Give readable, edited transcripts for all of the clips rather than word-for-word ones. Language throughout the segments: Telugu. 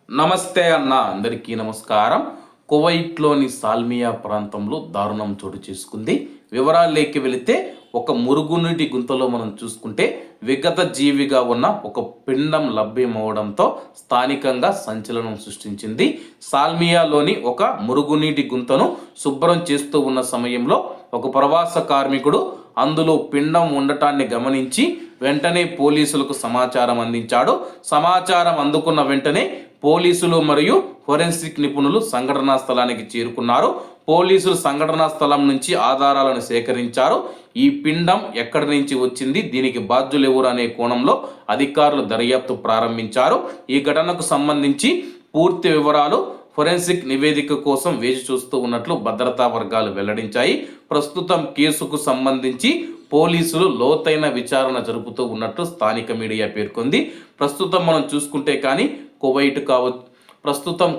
నమస్తే అన్న, అందరికీ నమస్కారం. కువైట్లోని సాల్మియా ప్రాంతంలో దారుణం చోటు చేసుకుంది. వివరాల్లోకి వెళితే ఒక మురుగునీటి గుంతలో మనం చూసుకుంటే విగత జీవిగా ఉన్న ఒక పిండం లభ్యమవడంతో స్థానికంగా సంచలనం సృష్టించింది. సాల్మియాలోని ఒక మురుగునీటి గుంతను శుభ్రం చేస్తూ ఉన్న సమయంలో ఒక ప్రవాస కార్మికుడు అందులో పిండం ఉండటాన్ని గమనించి వెంటనే పోలీసులకు సమాచారం అందించాడు. సమాచారం అందుకున్న వెంటనే పోలీసులు మరియు ఫోరెన్సిక్ నిపుణులు సంఘటనా స్థలానికి చేరుకున్నారు. పోలీసులు సంఘటనా స్థలం నుంచి ఆధారాలను సేకరించారు. ఈ పిండం ఎక్కడి నుంచి వచ్చింది, దీనికి బాధ్యులు ఎవరు అనే కోణంలో అధికారులు దర్యాప్తు ప్రారంభించారు. ఈ ఘటనకు సంబంధించి పూర్తి వివరాలు ఫోరెన్సిక్ నివేదిక కోసం వేచి చూస్తూ ఉన్నట్లు భద్రతా వర్గాలు వెల్లడించాయి. ప్రస్తుతం కేసుకు సంబంధించి పోలీసులు లోతైన విచారణ జరుపుతూ ఉన్నట్లు స్థానిక మీడియా పేర్కొంది. ప్రస్తుతం మనం చూసుకుంటే కానీ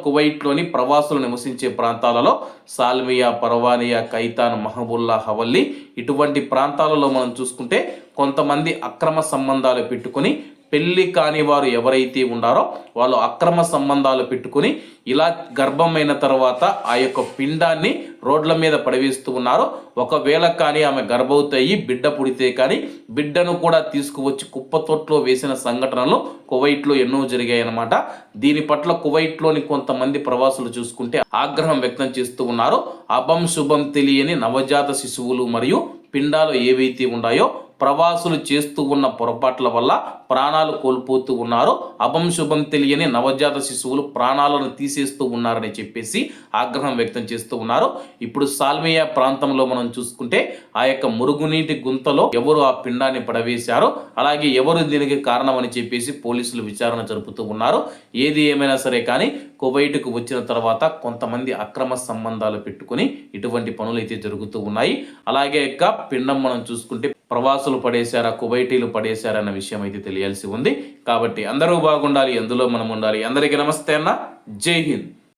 కువైట్లోని ప్రవాసులు నివసించే ప్రాంతాలలో సాల్మియా, పర్వానియా, కైతాన్, మహబుల్లా, హవల్లీ ఇటువంటి ప్రాంతాలలో మనం చూసుకుంటే కొంతమంది అక్రమ సంబంధాలు పెట్టుకొని పెళ్లి కాని వారు ఎవరైతే ఉన్నారో వాళ్ళు అక్రమ సంబంధాలు పెట్టుకుని ఇలా గర్భమైన తర్వాత ఆ యొక్క పిండాన్ని రోడ్ల మీద పడవేస్తూ ఉన్నారు. ఒకవేళ కానీ ఆమె గర్భవతి అయ్యి బిడ్డ పుడితే కానీ బిడ్డను కూడా తీసుకువచ్చి కుప్పతొట్లో వేసిన సంఘటనలు కువైట్లో ఎన్నో జరిగాయి అన్నమాట. దీని పట్ల కువైట్లోని కొంతమంది ప్రవాసులు చూసుకుంటే ఆగ్రహం వ్యక్తం చేస్తూ ఉన్నారు. అభం శుభం తెలియని నవజాత శిశువులు మరియు పిండాలు ఏవైతే ఉన్నాయో ప్రవాసులు చేస్తూ ఉన్న పొరపాట్ల వల్ల ప్రాణాలు కోల్పోతూ ఉన్నారు. అభం శుభం తెలియని నవజాత శిశువులు ప్రాణాలను తీసేస్తూ ఉన్నారని చెప్పేసి ఆగ్రహం వ్యక్తం చేస్తూ ఉన్నారు. ఇప్పుడు సాల్మియా ప్రాంతంలో మనం చూసుకుంటే ఆ యొక్క మురుగునీటి గుంతలో ఎవరు ఆ పిండాన్ని పడవేశారో, అలాగే ఎవరు దీనికి కారణం అని చెప్పేసి పోలీసులు విచారణ జరుపుతూ ఉన్నారు. ఏది ఏమైనా సరే కానీ కువైట్కు వచ్చిన తర్వాత కొంతమంది అక్రమ సంబంధాలు పెట్టుకుని ఇటువంటి పనులు అయితే జరుగుతూ ఉన్నాయి. అలాగే యొక్క పిండం మనం చూసుకుంటే ప్రవాసులు పడేశారా, కువైటీలు పడేశారా అన్న విషయం అయితే తెలియాల్సి ఉంది. కాబట్టి అందరూ బాగుండాలి, అందులో మనం ఉండాలి. అందరికీ నమస్తే అన్న, జై హింద్.